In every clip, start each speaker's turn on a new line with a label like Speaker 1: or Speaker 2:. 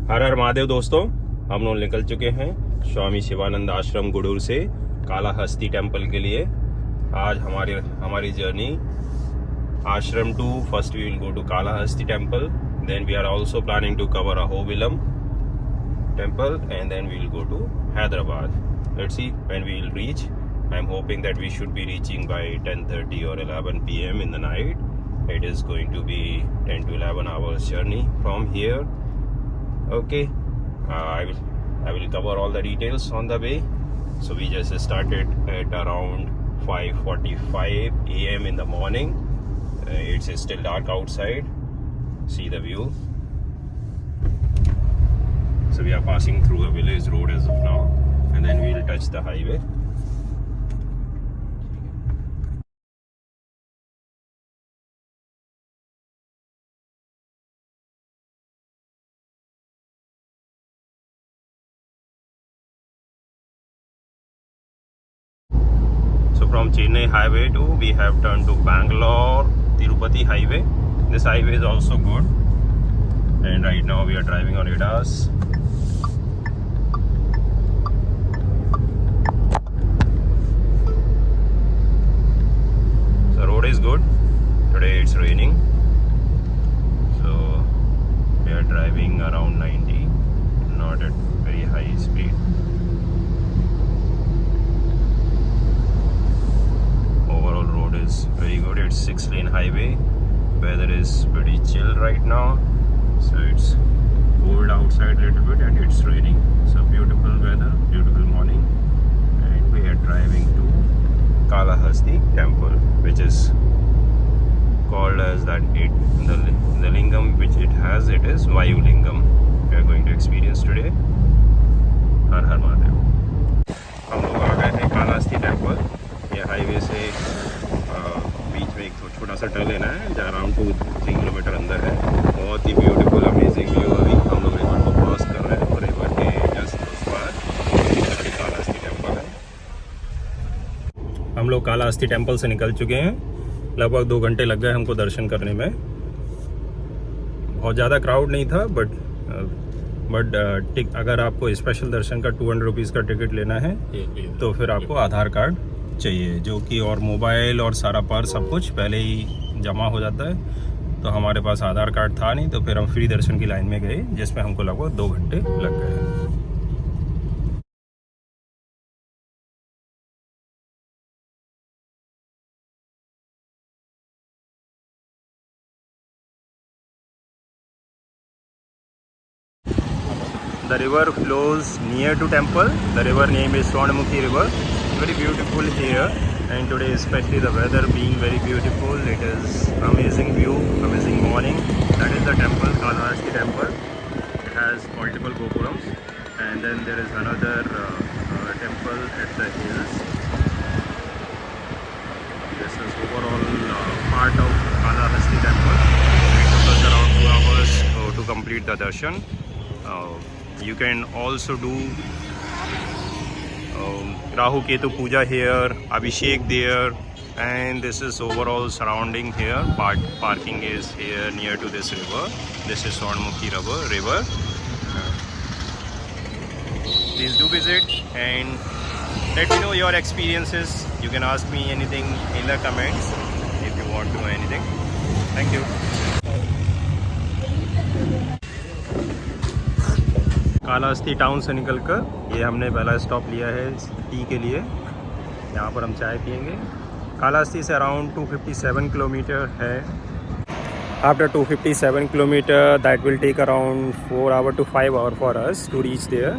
Speaker 1: हर हर महादेव दोस्तों, हम लोग निकल चुके हैं स्वामी शिवानंद आश्रम गुडूर से कालाहस्ती टेम्पल के लिए। आज हमारी journey ashram to first we will go to Kalahasti temple, then we are also planning to cover Ahobilam temple and then we will go to Hyderabad. Let's see when we will reach. I am hoping that we should be reaching by 10:30 or 11 PM in the night. It is going to be 10 to 11 hours journey from here. Okay, I will cover all the details on the way. So we just started at around 5:45 AM in the morning. It's still dark outside. See the view. So we are passing through a village road as of now, and then we will touch the highway. From Chennai highway to we have turned to Bangalore Tirupati highway. This highway is also good, and right now we are driving on ADAS. The road is good. Today it's raining, so we are driving around 90, not at very high speed. Overall road is very good. It's 6-lane highway. Weather is pretty chill right now, so it's cold outside a little bit and it's raining. So beautiful weather, beautiful morning, and we are driving to Kalahasti temple, which is called as that the lingam which it has, it is Vayu Lingam. We are going to experience today. Har Har Mahadev. हम लोग आ गए हैं Kalahasti temple. ये highway से बीच में एक छोटा सा टर्न लेना है जो अराउंड 2-3 किलोमीटर अंदर है। बहुत ही ब्यूटीफुल अमेजिंग व्यू। अभी हम लोग रिवर को क्रॉस कर रहे हैं और रिवर के जस्ट उस पार कालाहस्ती टेम्पल है। हम लोग कालाहस्ती टेम्पल से निकल चुके हैं। लगभग 2 घंटे लग गए हमको दर्शन करने में। बहुत ज़्यादा क्राउड नहीं था, बट अगर आपको स्पेशल दर्शन का 200 रुपीज़ का टिकट लेना है तो फिर आपको आधार कार्ड चाहिए, जो कि और मोबाइल और सारा पर्स सब कुछ पहले ही जमा हो जाता है। तो हमारे पास आधार कार्ड था नहीं, तो फिर हम फ्री दर्शन की लाइन में गए, जिसमें हमको लगभग 2 घंटे लग गए। The river flows near to temple. The river name is Swarnamukhi River. Very beautiful here, and today especially the weather being very beautiful. It is amazing view, amazing morning. That is the temple, Kalahasti temple. It has multiple gopurams, and then there is another temple at the hills. This is overall part of Kalahasti temple. It took us around 2 hours to complete the darshan. You can also do Rahu Ketu puja here, Abhishek there, and this is overall surrounding here. Parking is here near to this river. This is Swarnamukhi river. Please do visit and let me know your experiences. You can ask me anything in the comments if you want to know anything. Thank you. Kalahasti town से निकलकर ये हमने पहला stop लिया है T के लिए। यहाँ पर हम चाय पियेंगे। कालाहस्ती से अराउंड 257 किलोमीटर है। After 257 kilometre that will take around 4 hours to 5 hours for us to reach there.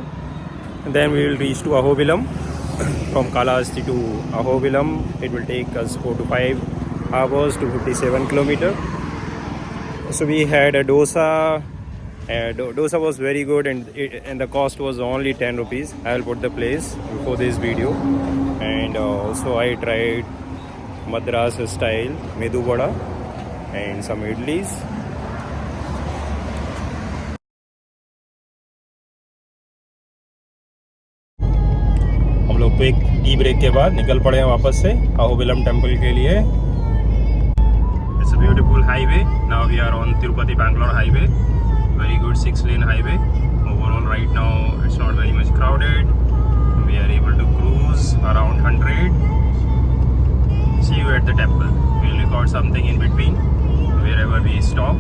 Speaker 1: Then we will reach to Ahobilam. From Kalahasti to Ahobilam it will take us 4 to 5 hours to 57 kilometer. So we had a dosa. Dosa was very good, and the cost was only 10 rupees. I will put the place before this video. And also I tried Madras style medu vada and some idlis. हम लोग quick tea break के बाद निकल पड़े हैं वापस से Ahobilam temple के लिए। It's a beautiful highway. Now we are on Tirupati Bangalore highway. very good 6-lane highway. Overall right now it's not very much crowded. We are able to cruise around 100. See you at the temple. We'll record something in between wherever we stop.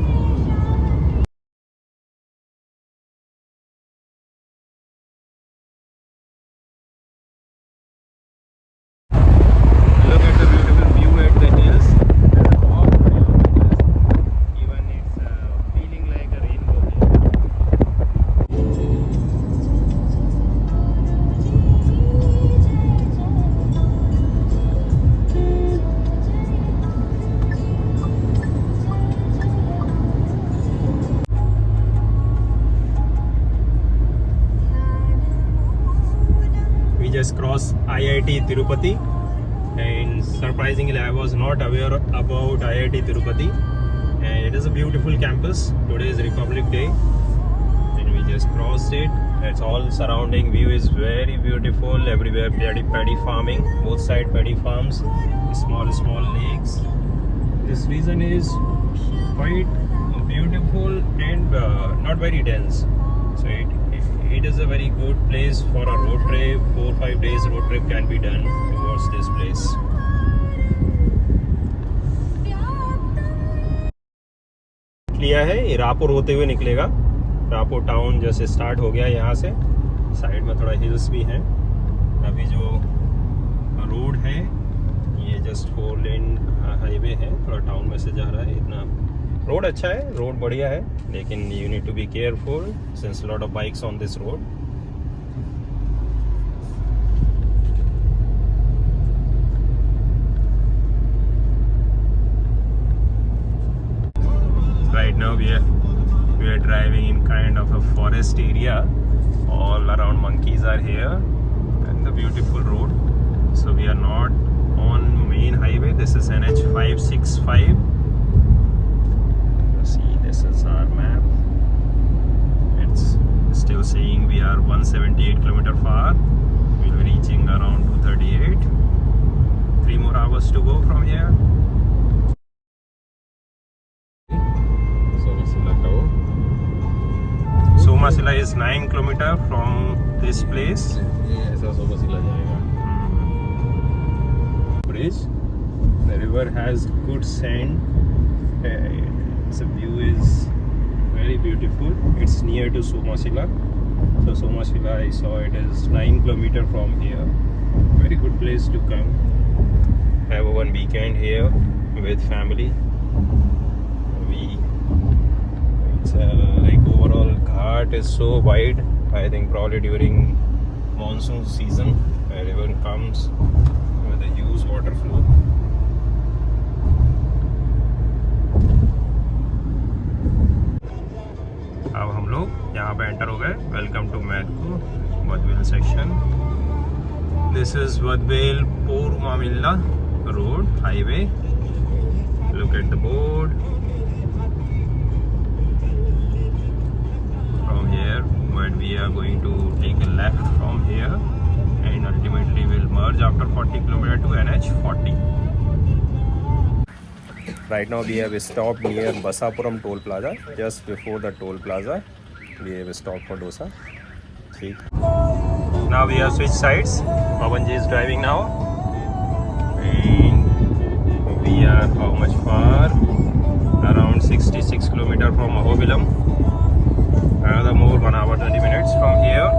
Speaker 1: Look at the beautiful view at the hills. There's a fog pretty on the hills. Even it's feeling like a rainbow here. We just crossed IIT Tirupati, and surprisingly I was not aware about IIT Tirupati, and it is a beautiful campus. Today is Republic Day and we just crossed it. It's all surrounding view is very beautiful. Everywhere paddy farming, both side paddy farms, small lakes. This region is quite beautiful and not very dense, so it is a very good place for a road trip. 4-5 days road trip can be done towards this place. लिया है ये रायपुर होते हुए निकलेगा. Raipur town जैसे start हो गया यहाँ से. साइड में थोड़ा हिल्स भी हैं. अभी जो रोड है ये जस्ट 4-लेन हाईवे है. थोड़ा टाउन में से जा रहा है. इतना रोड अच्छा है, रोड बढ़िया है, लेकिन you need to be careful since lot of bikes on this road. Right now we are driving in kind of a forest area. All around monkeys are here and the beautiful road. So we are not on main highway. This is NH 565. See, this is our map. It's still saying we are 178 km far. We'll be reaching around 238. 3 more hours to go from here. Somasila is 9 km from this place.
Speaker 2: ऐसा सोमासिला जाएगा.
Speaker 1: Bridge. The river has good sand. The view is very beautiful. It's near to Somasila. So Somasila, I saw it is 9 km from here. Very good place to come. Have a one weekend here with family. It's like overall ghat is so wide. I think probably during monsoon season everyone comes with a huge water flow. अब हम लोग यहाँ पे enter हो गए. Welcome to Mydukur Badvel section. This is Badvel Porumamilla road highway. Look at the board. From here, but we are going to take a left from here and ultimately will merge after 40 km to NH 40. Right now we have stopped near Basapuram toll plaza. Just before the toll plaza we have stopped for dosa. Now we have switched sides. Pawanji is driving now and we are how much far? Around 66 km from Ahobilam. Another more 1 hour 20 minutes from here.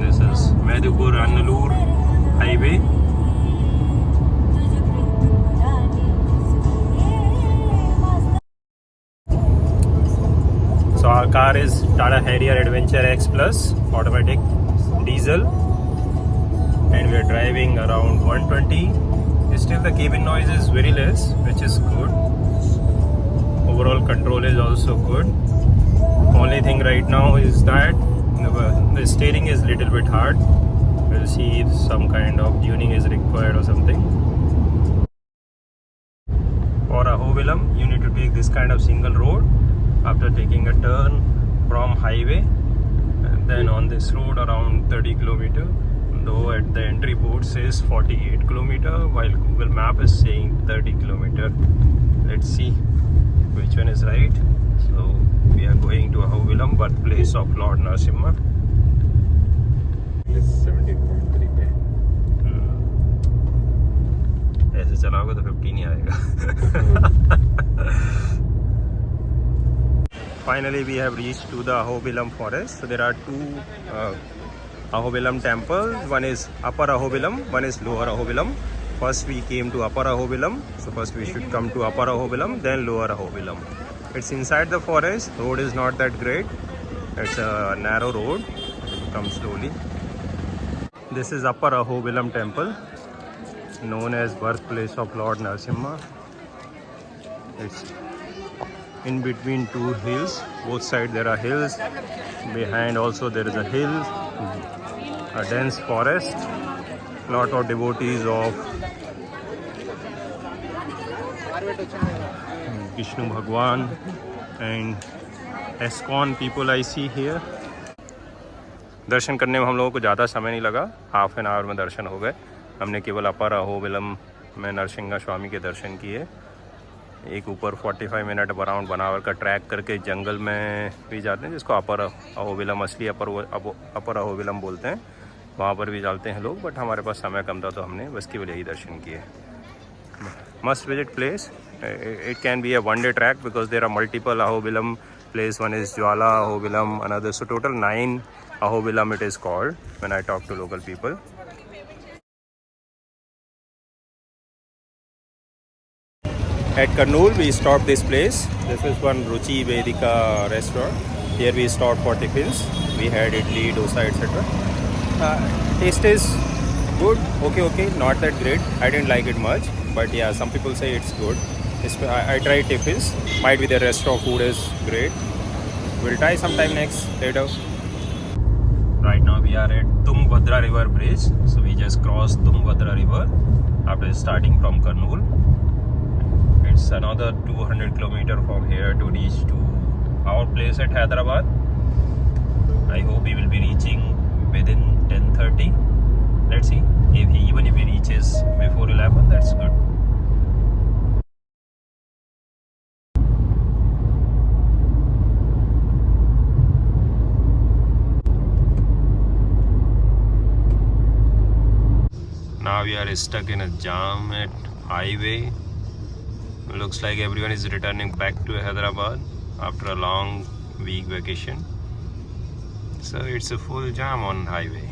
Speaker 1: This is Medupur-Annalur highway. So our car is Tata Harrier Adventure X Plus automatic diesel and we are driving around 120. Still the cabin noise is very less, which is good. Overall control is also good. Only thing right now is that the steering is little bit hard. We'll see if some kind of tuning is required or something. For Ahobilam, you need to take this kind of single road after taking a turn from highway, and then on this road around 30 km though at the entry board says 48 kilometer while Google Map is saying 30 kilometer. Let's see which one is right. So we are going to Ahobilam, birthplace of Lord Narasimha.
Speaker 2: It's 17.3 पे.
Speaker 1: ऐसे चलाओगे तो 15 ही आएगा. Finally we have reached to the Ahobilam forest. So there are two Ahobilam temples. One is Upper Ahobilam, one is Lower Ahobilam. First we came to Upper Ahobilam. So first we should come to Upper Ahobilam, then Lower Ahobilam. It's inside the forest. Road is not that great. It's a narrow road. Come slowly. This is Upper Ahobilam temple, known as birthplace of Lord Narasimha. It's in between two hills. Both sides there are hills. Behind also there is a hill, a dense forest. Lot of devotees of Vishnu Bhagwan and ISKCON people I see here. दर्शन करने में हम लोगों को ज़्यादा समय नहीं लगा. Half an hour में दर्शन हो गए. हमने केवल अपर अहोबिलम में नरसिंह स्वामी के दर्शन किए. एक ऊपर 45 मिनट अराउंड बनावर का ट्रैक करके जंगल में भी जाते हैं, जिसको अपर अहोबिलम असली अपर अहोबिलम बोलते हैं. वहाँ पर भी जाते हैं लोग, बट हमारे पास समय कम था तो हमने बस केवल यही दर्शन किए. Must visit place. It can be a one-day track because there are multiple Ahobilam place. One is Jwala Ahobilam, another. So total 9 Ahobilam it is called when I talk to local people. At Kurnool we stopped this place. This is one Ruchi Vedika restaurant. Here we stopped for tiffins. We had idli, dosa, etc. Taste is good. Okay, not that great. I didn't like it much, but yeah, some people say it's good. I tried tiffins. Might be the restaurant food is great. We'll try sometime later. Right now we are at Tungabhadra River Bridge. So we just crossed Tungabhadra River after starting from Kurnool. It's another 200 kilometers from here to reach to our place at Hyderabad. I hope we will be reaching within 10:30. Let's see. Even if he reaches before 11, that's good. Now we are stuck in a jam at highway. Looks like everyone is returning back to Hyderabad after a long week vacation. So it's a full jam on highway.